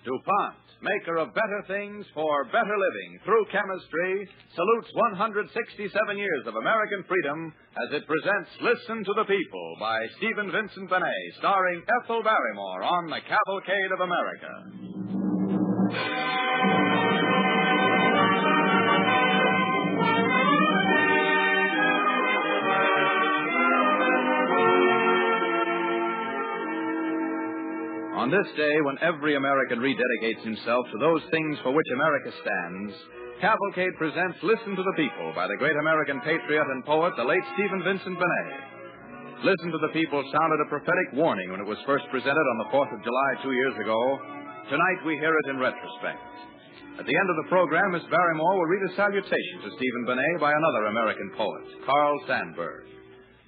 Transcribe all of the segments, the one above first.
DuPont, maker of better things for better living through chemistry, salutes 167 years of American freedom as it presents Listen to the People by Stephen Vincent Benet, starring Ethel Barrymore on the Cavalcade of America. On this day, when every American rededicates himself to those things for which America stands, Cavalcade presents Listen to the People by the great American patriot and poet, the late Stephen Vincent Benet. Listen to the People sounded a prophetic warning when it was first presented on the 4th of July 2 years ago. Tonight we hear it in retrospect. At the end of the program, Miss Barrymore will read a salutation to Stephen Benet by another American poet, Carl Sandburg.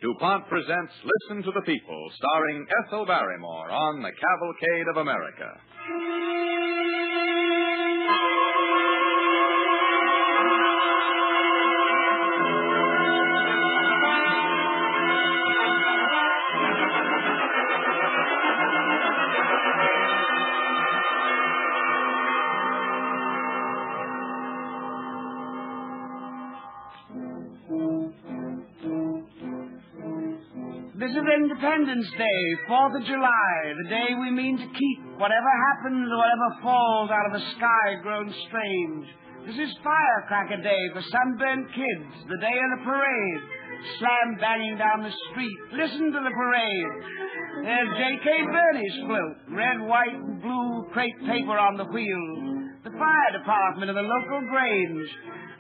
DuPont presents Listen to the People, starring Ethel Barrymore on the Cavalcade of America. This is Independence Day, 4th of July, the day we mean to keep. Whatever happens, whatever falls out of the sky grown strange. This is Firecracker Day for sunburnt kids, the day of the parade. Slam banging down the street, listen to the parade. There's J.K. Birney's float, red, white, and blue crepe paper on the wheels. The fire department of the local Grange.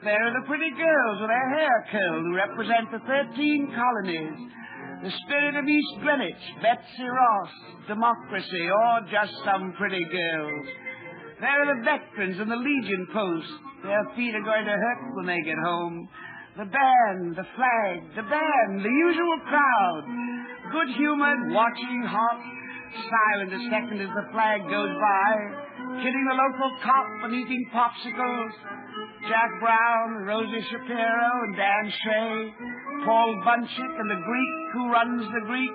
There are the pretty girls with their hair curled who represent the 13 colonies. The spirit of East Greenwich, Betsy Ross, democracy, or just some pretty girls. There are the veterans and the Legion post. Their feet are going to hurt when they get home. The band, the flag, the band, the usual crowd. Good-humored, watching hot, silent a second as the flag goes by, kidding the local cop and eating popsicles. Jack Brown, Rosie Shapiro, and Dan Shea, Paul Bunchik, and the Greek who runs the Greek,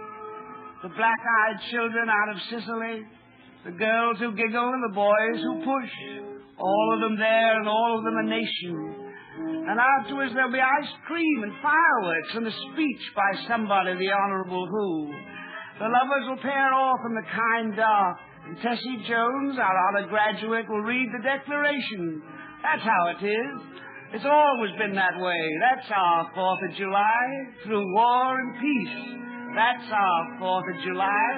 the black-eyed children out of Sicily, the girls who giggle and the boys who push, all of them there and all of them a nation. And afterwards there'll be ice cream and fireworks and a speech by somebody, the Honorable Who. The lovers will pair off in the kind dark, and Tessie Jones, our honor graduate, will read the Declaration. That's how it is. It's always been that way. That's our 4th of July, through war and peace. That's our 4th of July.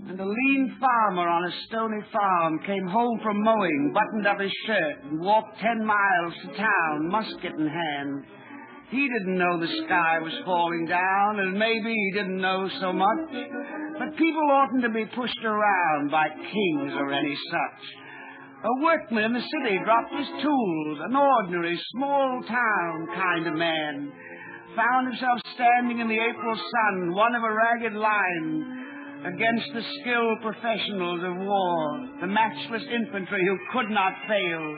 And a lean farmer on a stony farm came home from mowing, buttoned up his shirt, and walked 10 miles to town, musket in hand. He didn't know the sky was falling down, and maybe he didn't know so much. But people oughtn't to be pushed around by kings or any such. A workman in the city dropped his tools, an ordinary, small-town kind of man. Found himself standing in the April sun, one of a ragged line, against the skilled professionals of war, the matchless infantry who could not fail.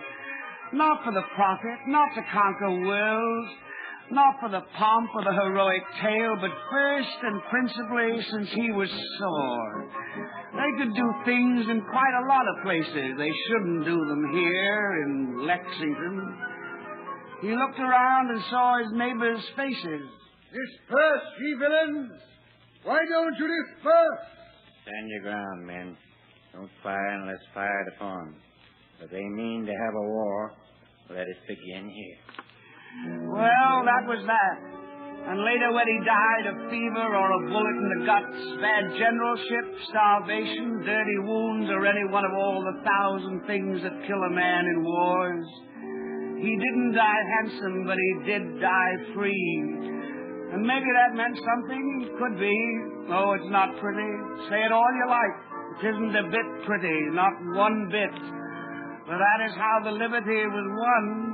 Not for the profit, not to conquer worlds, not for the pomp or the heroic tale, but first and principally since he was sore. They could do things in quite a lot of places. They shouldn't do them here in Lexington. He looked around and saw his neighbors' faces. Disperse, ye villains! Why don't you disperse? Stand your ground, men. Don't fire unless fired upon. If they mean to have a war, let it begin here. Well, that was that. And later when he died of fever or a bullet in the guts, bad generalship, starvation, dirty wounds, or any one of all the 1,000 things that kill a man in wars, he didn't die handsome, but he did die free. And maybe that meant something. Could be. Oh, it's not pretty. Say it all you like. It isn't a bit pretty, not one bit. But that is how the liberty was won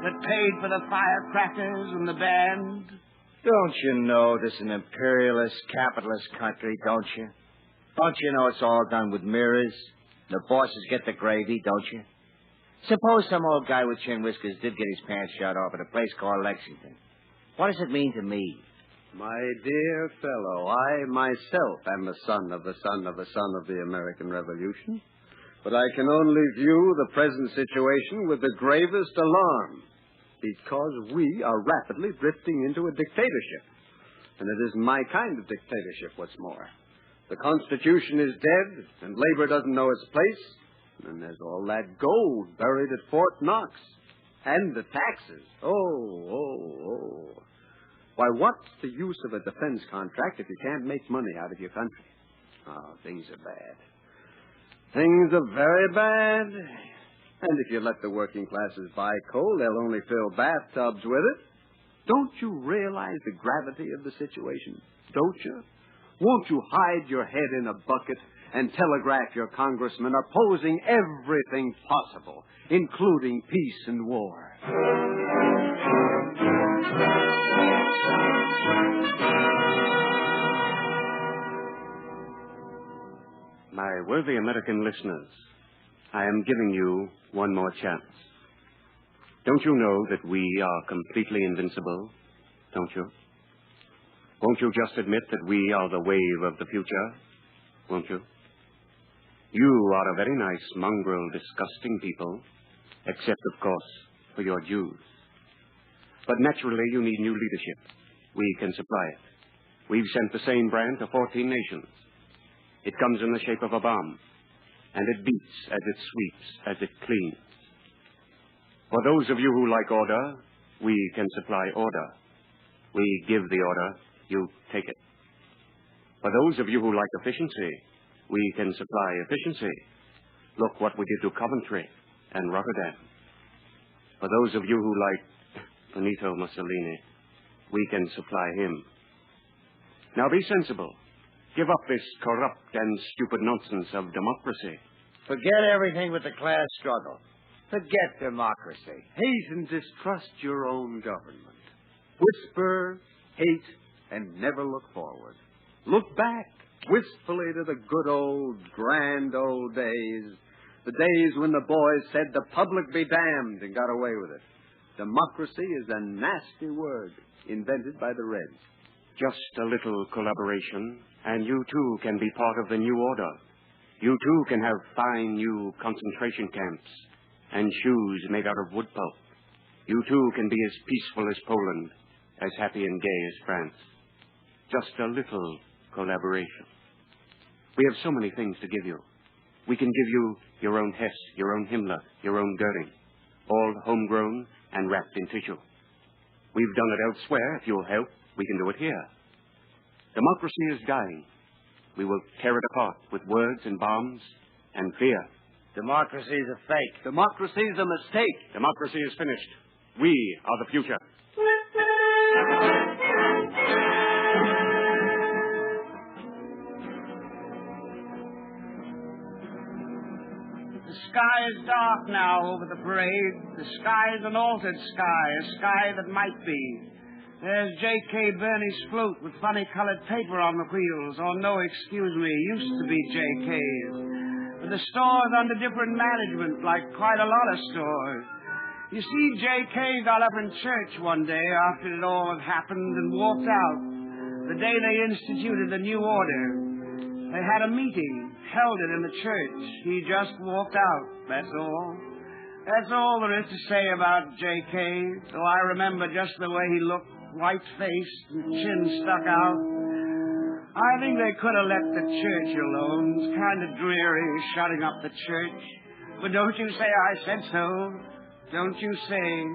that paid for the firecrackers and the band. Don't you know this is an imperialist, capitalist country, don't you? Don't you know it's all done with mirrors? The bosses get the gravy, don't you? Suppose some old guy with chin whiskers did get his pants shot off at a place called Lexington. What does it mean to me? My dear fellow, I myself am a son of the son of the son of the American Revolution. But I can only view the present situation with the gravest alarm, because we are rapidly drifting into a dictatorship. And it isn't my kind of dictatorship, what's more. The Constitution is dead, and labor doesn't know its place. And there's all that gold buried at Fort Knox. And the taxes. Oh. Why, what's the use of a defense contract if you can't make money out of your country? Oh, things are bad. Things are very bad. And if you let the working classes buy coal, they'll only fill bathtubs with it. Don't you realize the gravity of the situation? Don't you? Won't you hide your head in a bucket and telegraph your congressman opposing everything possible, including peace and war? My worthy American listeners, I am giving you one more chance. Don't you know that we are completely invincible? Don't you? Won't you just admit that we are the wave of the future? Won't you? You are a very nice, mongrel, disgusting people, except, of course, for your Jews. But naturally, you need new leadership. We can supply it. We've sent the same brand to 14 nations. It comes in the shape of a bomb, and it beats as it sweeps, as it cleans. For those of you who like order, we can supply order. We give the order, you take it. For those of you who like efficiency, we can supply efficiency. Look what we did to Coventry and Rotterdam. For those of you who like Benito Mussolini, we can supply him. Now be sensible. Give up this corrupt and stupid nonsense of democracy. Forget everything with the class struggle. Forget democracy. Hate and distrust your own government. Whisper, hate, and never look forward. Look back wistfully to the good old, grand old days. The days when the boys said the public be damned and got away with it. Democracy is a nasty word invented by the Reds. Just a little collaboration, and you too can be part of the new order. You too can have fine new concentration camps and shoes made out of wood pulp. You too can be as peaceful as Poland, as happy and gay as France. Just a little collaboration. We have so many things to give you. We can give you your own Hess, your own Himmler, your own Goering, all homegrown and wrapped in tissue. We've done it elsewhere. If you'll help, we can do it here. Democracy is dying. We will tear it apart with words and bombs and fear. Democracy is a fake. Democracy is a mistake. Democracy is finished. We are the future. The sky is dark now over the parade. The sky is an altered sky, a sky that might be. There's J.K. Burney's flute with funny-colored paper on the wheels, or no, excuse me, used to be J.K.'s. But the store's under different management, like quite a lot of stores. You see, J.K. got up in church one day after it all had happened and walked out. The day they instituted the new order. They had a meeting, held it in the church. He just walked out, that's all. That's all there is to say about J.K., though I remember just the way he looked, white-faced and chin stuck out. I think they could have let the church alone. It's kind of dreary shutting up the church. But don't you say I said so. Don't you say.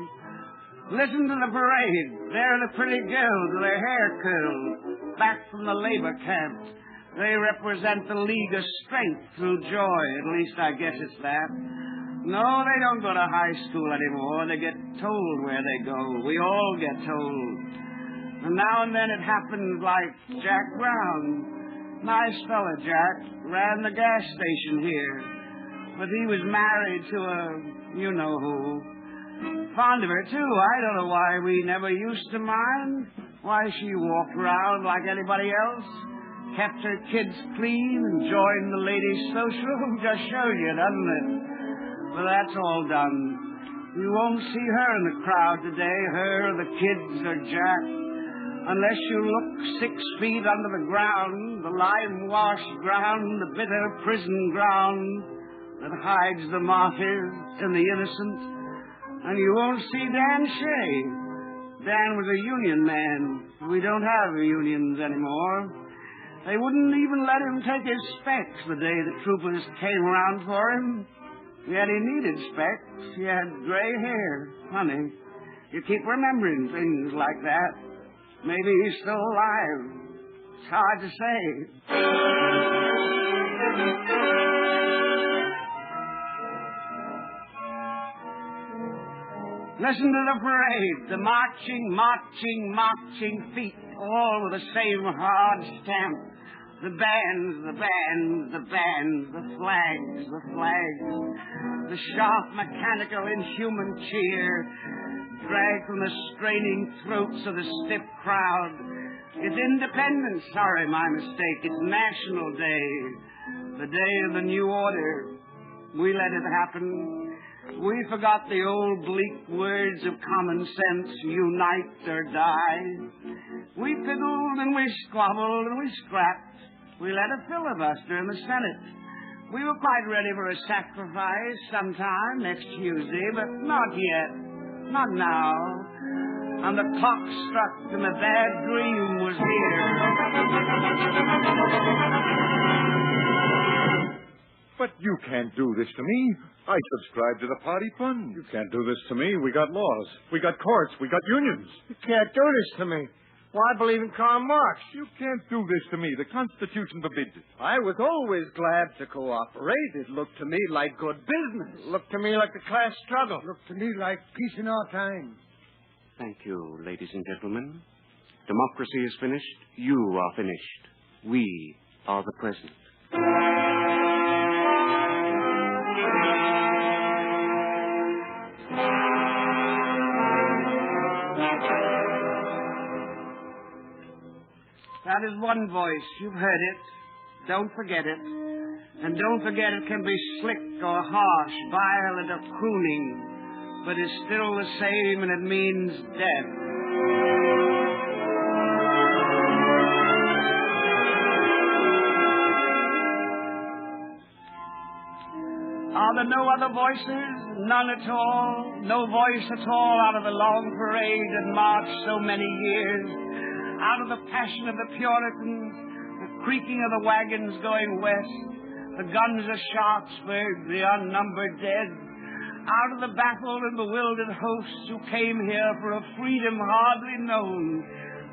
Listen to the parade. There are the pretty girls with their hair curled, back from the labor camp. They represent the League of Strength through joy. At least I guess it's that. No, they don't go to high school anymore. They get told where they go. We all get told. And now and then it happens like Jack Brown. Nice fella, Jack. Ran the gas station here. But he was married to a you-know-who. Fond of her, too. I don't know why we never used to mind. Why she walked around like anybody else. Kept her kids clean and joined the ladies' social. Just shows you, doesn't it? Well, that's all done. You won't see her in the crowd today, her or the kids or Jack, unless you look 6 feet under the ground, the lime-washed ground, the bitter prison ground that hides the martyrs and the innocent. And you won't see Dan Shea. Dan was a union man. We don't have unions anymore. They wouldn't even let him take his specs the day the troopers came around for him. Yet he needed specs. He had gray hair. Funny. You keep remembering things like that. Maybe he's still alive. It's hard to say. Listen to the parade. The marching feet, all with the same hard stamp. The bands, the flags. The sharp, mechanical, inhuman cheer, dragged from the straining throats of the stiff crowd. It's Independence. Sorry, my mistake. It's National Day. The day of the new order. We let it happen. We forgot the old bleak words of common sense, unite or die. We fiddled and we squabbled and we scrapped. We led a filibuster in the Senate. We were quite ready for a sacrifice sometime next Tuesday, but not yet. Not now. And the clock struck and the bad dream was here. But you can't do this to me. I subscribe to the party fund. You can't do this to me. We got laws. We got courts. We got unions. You can't do this to me. Well, I believe in Karl Marx. You can't do this to me. The Constitution forbids it. I was always glad to cooperate. It looked to me like good business. It looked to me like the class struggle. Looked to me like peace in our time. Thank you, ladies and gentlemen. Democracy is finished. You are finished. We are the present. That is one voice. You've heard it. Don't forget it. And don't forget it can be slick or harsh, violent or crooning, but it's still the same and it means death. Are there no other voices? None at all? No voice at all out of the long parade that marched so many years? Out of the passion of the Puritans, the creaking of the wagons going west, the guns of Sharpsburg, the unnumbered dead, out of the baffled and bewildered hosts who came here for a freedom hardly known,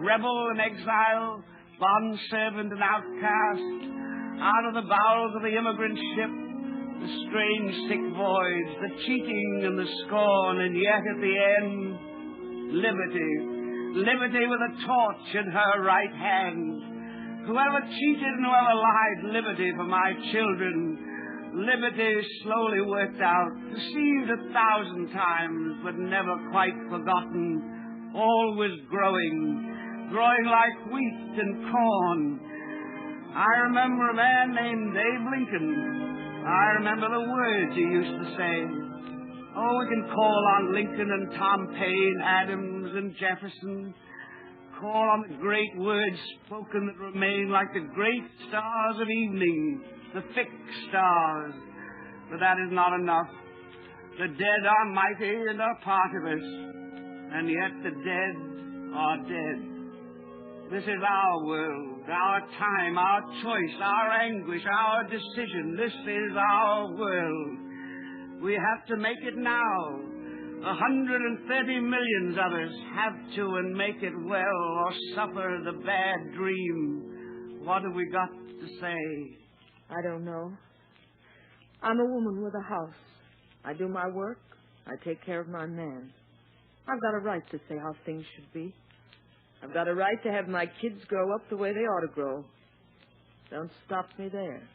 rebel and exile, bondservant and outcast, out of the bowels of the immigrant ship, the strange sick voyage, the cheating and the scorn, and yet at the end, liberty. Liberty with a torch in her right hand. Whoever cheated and whoever lied, liberty for my children. Liberty slowly worked out, deceived 1,000 times, but never quite forgotten. Always growing like wheat and corn. I remember a man named Dave Lincoln. I remember the words he used to say. Oh, we can call on Lincoln and Tom Paine, Adams and Jefferson. Call on the great words spoken that remain like the great stars of evening, the fixed stars. But that is not enough. The dead are mighty and are part of us, and yet the dead are dead. This is our world, our time, our choice, our anguish, our decision. This is our world. We have to make it now. 130 millions of us have to and make it well or suffer the bad dream. What have we got to say? I don't know. I'm a woman with a house. I do my work. I take care of my man. I've got a right to say how things should be. I've got a right to have my kids grow up the way they ought to grow. Don't stop me there.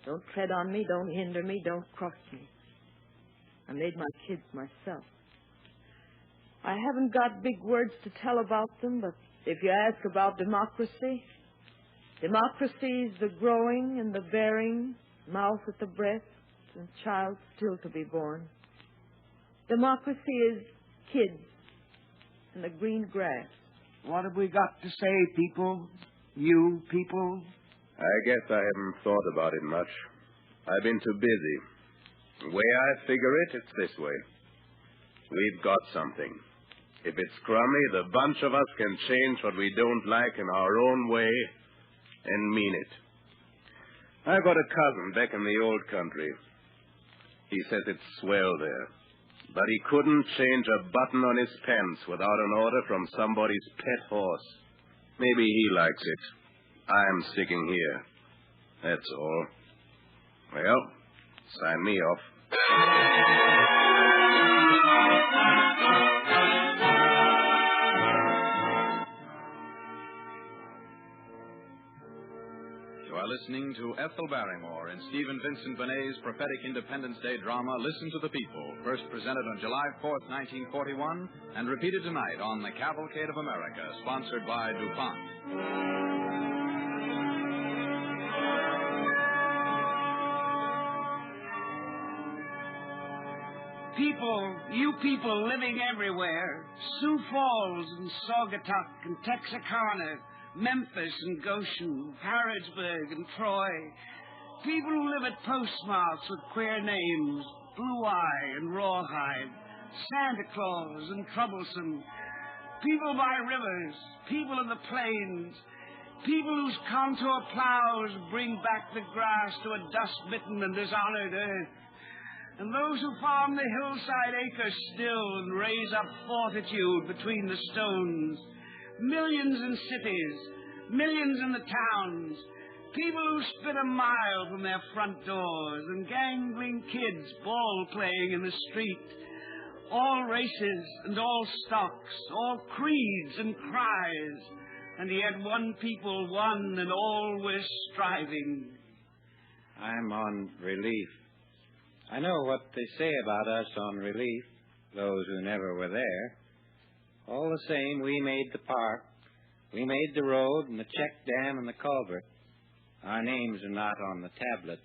Don't tread on me. Don't hinder me. Don't cross me. I made my kids myself. I haven't got big words to tell about them, but if you ask about democracy, democracy is the growing and the bearing, mouth at the breath, and child still to be born. Democracy is kids and the green grass. What have we got to say, people? You people? I guess I haven't thought about it much. I've been too busy. The way I figure it, it's this way. We've got something. If it's crummy, the bunch of us can change what we don't like in our own way and mean it. I've got a cousin back in the old country. He says it's swell there. But he couldn't change a button on his pants without an order from somebody's pet horse. Maybe he likes it. I'm sticking here. That's all. Well, sign me off. You are listening to Ethel Barrymore in Stephen Vincent Benet's prophetic Independence Day drama, Listen to the People, first presented on July 4th, 1941, and repeated tonight on the Cavalcade of America, sponsored by DuPont. People, you people living everywhere, Sioux Falls and Saugatuck and Texarkana, Memphis and Goshen, Harrodsburg and Troy. People who live at postmarks with queer names, Blue Eye and Rawhide, Santa Claus and Troublesome. People by rivers, people in the plains, people whose contour plows bring back the grass to a dust-bitten and dishonored earth. And those who farm the hillside acres still and raise up fortitude between the stones. Millions in cities, millions in the towns, people who spit a mile from their front doors, and gangling kids ball playing in the street. All races and all stocks, all creeds and cries, and yet one people, one and always striving. I'm on relief. I know what they say about us on relief, those who never were there. All the same, we made the park. We made the road and the check dam and the culvert. Our names are not on the tablets.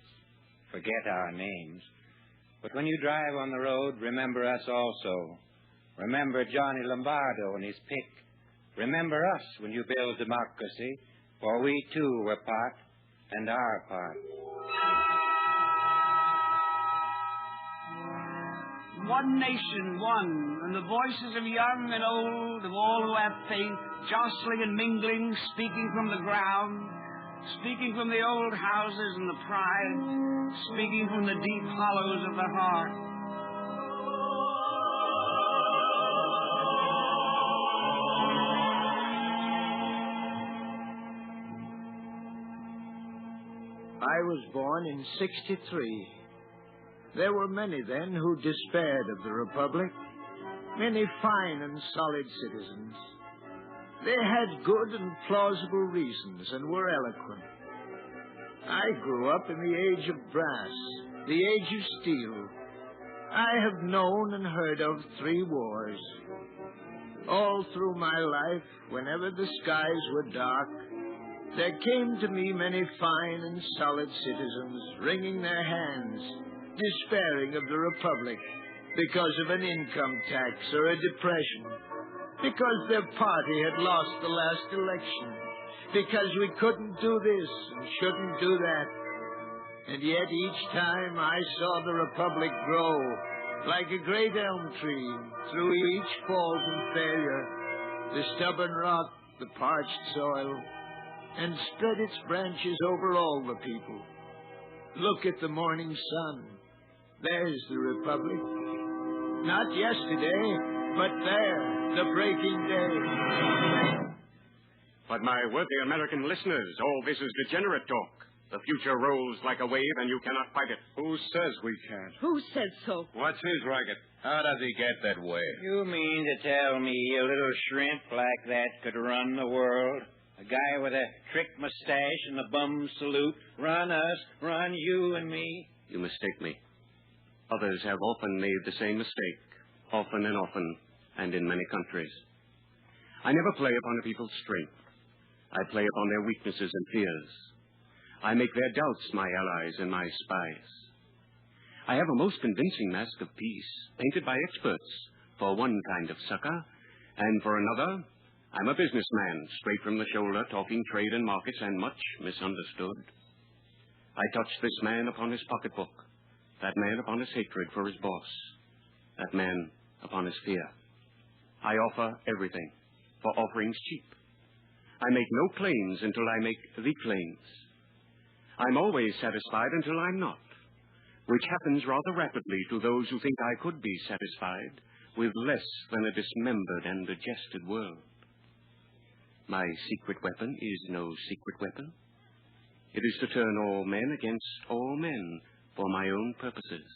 Forget our names. But when you drive on the road, remember us also. Remember Johnny Lombardo and his pick. Remember us when you build democracy, for we too were part and are part. One nation, one, and the voices of young and old, of all who have faith, jostling and mingling, speaking from the ground, speaking from the old houses and the pride, speaking from the deep hollows of the heart. I was born in '63. There were many then who despaired of the Republic, many fine and solid citizens. They had good and plausible reasons and were eloquent. I grew up in the age of brass, the age of steel. I have known and heard of 3 wars. All through my life, whenever the skies were dark, there came to me many fine and solid citizens, wringing their hands, despairing of the Republic because of an income tax or a depression, because their party had lost the last election, because we couldn't do this and shouldn't do that. And yet each time I saw the Republic grow like a great elm tree through each fault and failure, the stubborn rock, the parched soil, and spread its branches over all the people. Look at the morning sun. There's the Republic. Not yesterday, but there, the breaking day. But my worthy American listeners, all this is degenerate talk. The future rolls like a wave, and you cannot fight it. Who says we can't? Who said so? What's his racket? How does he get that way? You mean to tell me a little shrimp like that could run the world? A guy with a trick mustache and a bum salute. Run us, run you and me. You mistake me. Others have often made the same mistake, often and often, and in many countries. I never play upon a people's strength. I play upon their weaknesses and fears. I make their doubts my allies and my spies. I have a most convincing mask of peace, painted by experts, for one kind of sucker, and for another, I'm a businessman, straight from the shoulder, talking trade and markets, and much misunderstood. I touch this man upon his pocketbook, that man upon his hatred for his boss, that man upon his fear. I offer everything, for offering's cheap. I make no claims until I make the claims. I'm always satisfied until I'm not, which happens rather rapidly to those who think I could be satisfied with less than a dismembered and digested world. My secret weapon is no secret weapon. It is to turn all men against all men for my own purposes.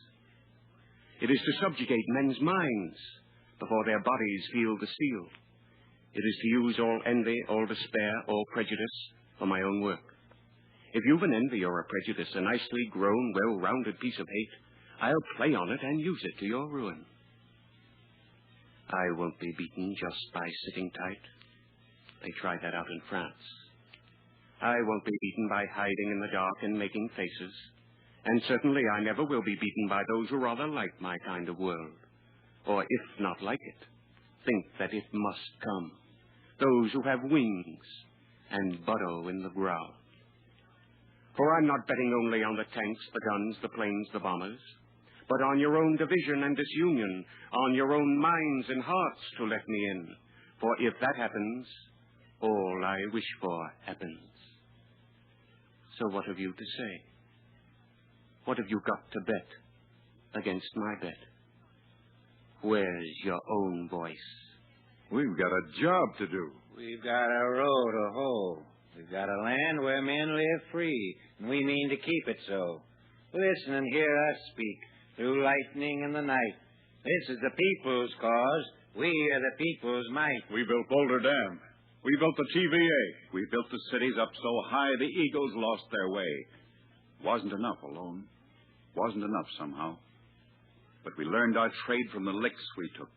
It is to subjugate men's minds before their bodies feel the steel. It is to use all envy, all despair, all prejudice for my own work. If you've an envy or a prejudice, a nicely grown, well-rounded piece of hate, I'll play on it and use it to your ruin. I won't be beaten just by sitting tight. They tried that out in France. I won't be beaten by hiding in the dark and making faces. And certainly I never will be beaten by those who rather like my kind of world, or if not like it, think that it must come. Those who have wings and burrow in the ground. For I'm not betting only on the tanks, the guns, the planes, the bombers, but on your own division and disunion, on your own minds and hearts to let me in. For if that happens, all I wish for happens. So what have you to say? What have you got to bet against my bet? Where's your own voice? We've got a job to do. We've got a road to hoe. We've got a land where men live free, and we mean to keep it so. Listen and hear us speak through lightning in the night. This is the people's cause. We are the people's might. We built Boulder Dam. We built the TVA. We built the cities up so high the eagles lost their way. Wasn't enough alone. Wasn't enough somehow. But we learned our trade from the licks we took,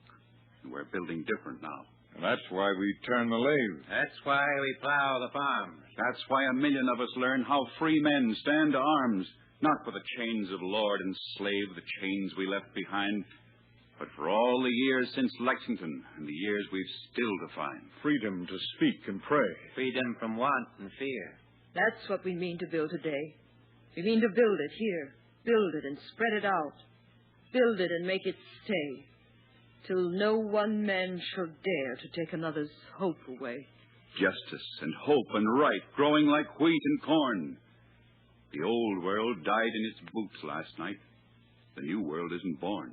and we're building different now. And that's why we turn the lathe. That's why we plow the farms. That's why 1 million of us learn how free men stand to arms, not for the chains of lord and slave, the chains we left behind, but for all the years since Lexington and the years we've still to find. Freedom to speak and pray. Freedom from want and fear. That's what we mean to build today. We mean to build it here. Build it and spread it out. Build it and make it stay, till no one man shall dare to take another's hope away. Justice and hope and right growing like wheat and corn. The old world died in its boots last night. The new world isn't born.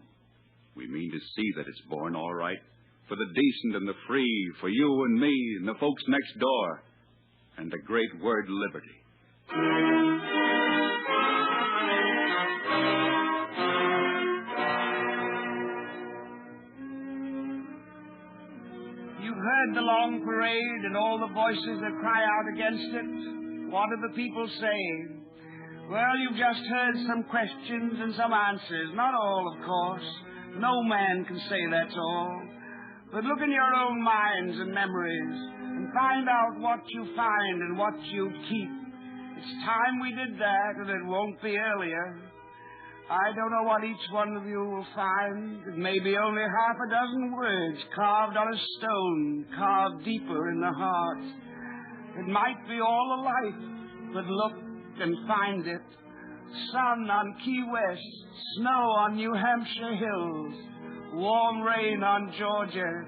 We mean to see that it's born all right, for the decent and the free, for you and me and the folks next door, and the great word liberty. Heard the long parade and all the voices that cry out against it. What do the people say? Well, you've just heard some questions and some answers. Not all, of course. No man can say that's all. But look in your own minds and memories and find out what you find and what you keep. It's time we did that, and it won't be earlier. I don't know what each one of you will find. It may be only half a dozen words carved on a stone, carved deeper in the heart. It might be all of life, but look and find it. Sun on Key West, snow on New Hampshire hills, warm rain on Georgia,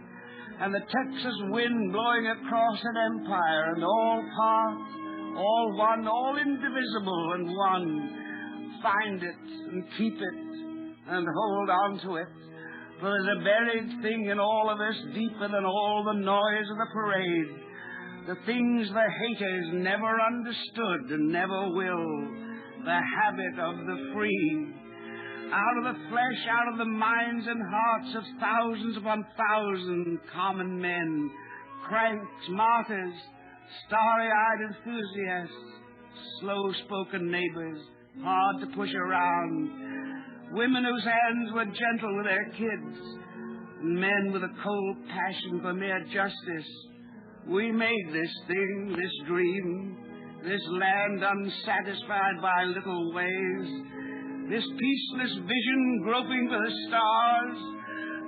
and the Texas wind blowing across an empire, and all part, all one, all indivisible and one. Find it and keep it and hold on to it. For there's a buried thing in all of us deeper than all the noise of the parade. The things the haters never understood and never will. The habit of the free. Out of the flesh, out of the minds and hearts of thousands upon thousands common men. Cranks, martyrs, starry-eyed enthusiasts, slow-spoken neighbors, hard to push around, women whose hands were gentle with their kids, and men with a cold passion for mere justice. We made this thing, this dream, this land unsatisfied by little ways. this peaceless vision groping for the stars,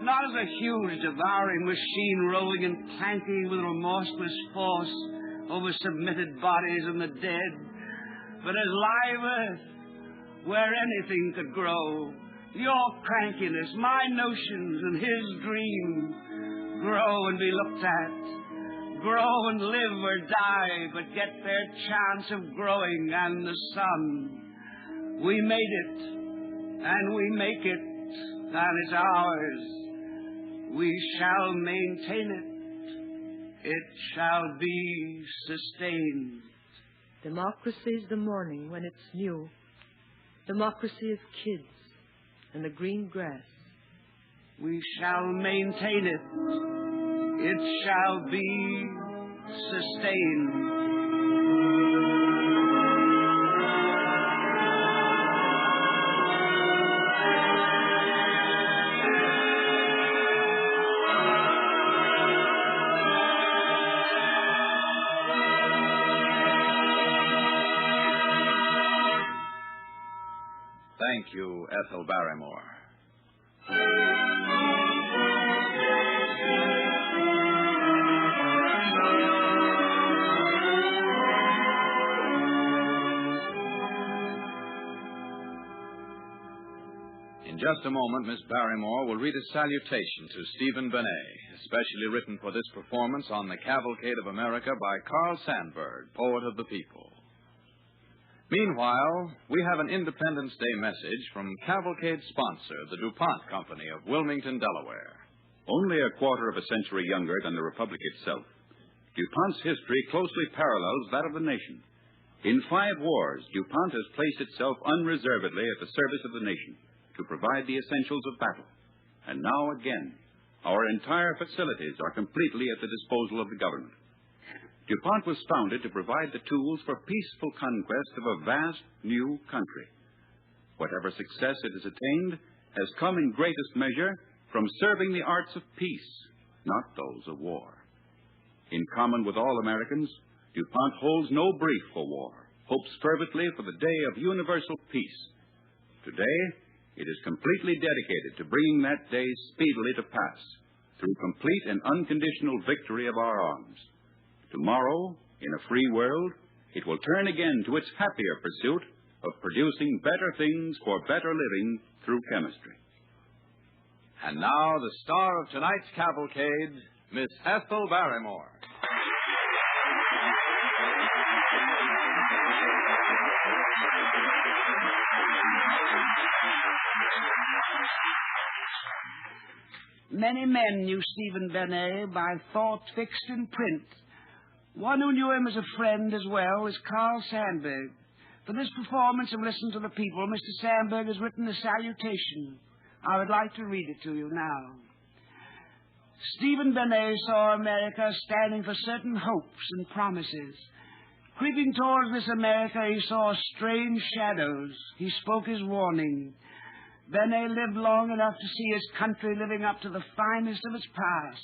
not as a huge devouring machine rolling and clanking with remorseless force over submitted bodies and the dead, but as live earth where anything could grow. Your crankiness, my notions, and his dream grow and be looked at, grow and live or die, but get their chance of growing and the sun. We made it, and we make it, and it's ours. We shall maintain it. It shall be sustained. Democracy's the morning when it's new. Democracy is kids and the green grass. We shall maintain it. It shall be sustained. Thank you, Ethel Barrymore. In just a moment, Miss Barrymore will read a salutation to Stephen Benet, especially written for this performance on the Cavalcade of America by Carl Sandburg, poet of the people. Meanwhile, we have an Independence Day message from Cavalcade's sponsor, the DuPont Company of Wilmington, Delaware. Only a quarter of a century younger than the Republic itself, DuPont's history closely parallels that of the nation. In 5 wars, DuPont has placed itself unreservedly at the service of the nation to provide the essentials of battle. And now again, our entire facilities are completely at the disposal of the government. DuPont was founded to provide the tools for peaceful conquest of a vast new country. Whatever success it has attained has come in greatest measure from serving the arts of peace, not those of war. In common with all Americans, DuPont holds no brief for war, hopes fervently for the day of universal peace. Today, it is completely dedicated to bringing that day speedily to pass through complete and unconditional victory of our arms. Tomorrow, in a free world, it will turn again to its happier pursuit of producing better things for better living through chemistry. And now, the star of tonight's cavalcade, Miss Ethel Barrymore. Many men knew Stephen Benet by thought fixed in print. One who knew him as a friend as well is Carl Sandburg. For this performance of Listen to the People, Mr. Sandburg has written a salutation. I would like to read it to you now. Stephen Benet saw America standing for certain hopes and promises. Creeping towards this America, he saw strange shadows. He spoke his warning. Benet lived long enough to see his country living up to the finest of its past.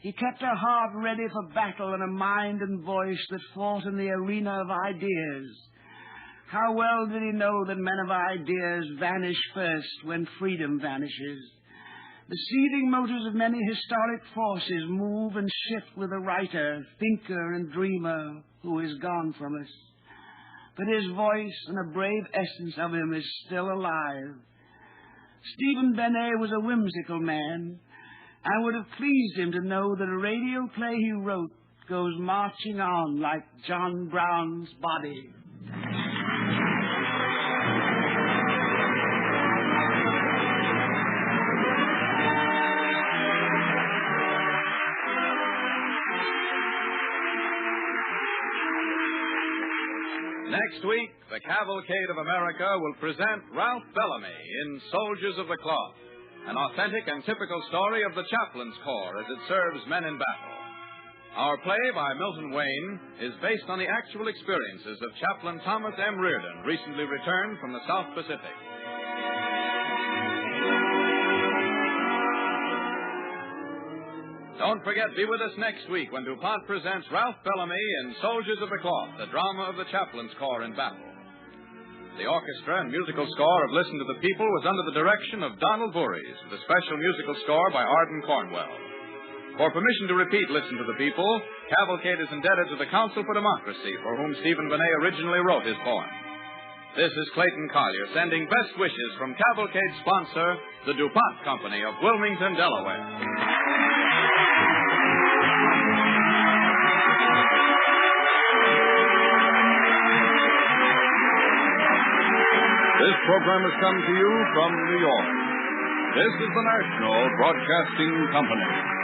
He kept a heart ready for battle and a mind and voice that fought in the arena of ideas. How well did he know that men of ideas vanish first when freedom vanishes. The seething motors of many historic forces move and shift with a writer, thinker, and dreamer who is gone from us. But his voice and a brave essence of him is still alive. Stephen Benet was a whimsical man, and would have pleased him to know that a radio play he wrote goes marching on like John Brown's body. Next week, the Cavalcade of America will present Ralph Bellamy in Soldiers of the Cloth, an authentic and typical story of the Chaplain's Corps as it serves men in battle. Our play by Milton Wayne is based on the actual experiences of Chaplain Thomas M. Reardon, recently returned from the South Pacific. Don't forget, be with us next week when DuPont presents Ralph Bellamy in Soldiers of the Cloth, the drama of the Chaplain's Corps in battle. The orchestra and musical score of Listen to the People was under the direction of Donald Voorhees, with a special musical score by Arden Cornwell. For permission to repeat Listen to the People, Cavalcade is indebted to the Council for Democracy, for whom Stephen Benet originally wrote his poem. This is Clayton Collier sending best wishes from Cavalcade's sponsor, the DuPont Company of Wilmington, Delaware. This program has come to you from New York. This is the National Broadcasting Company.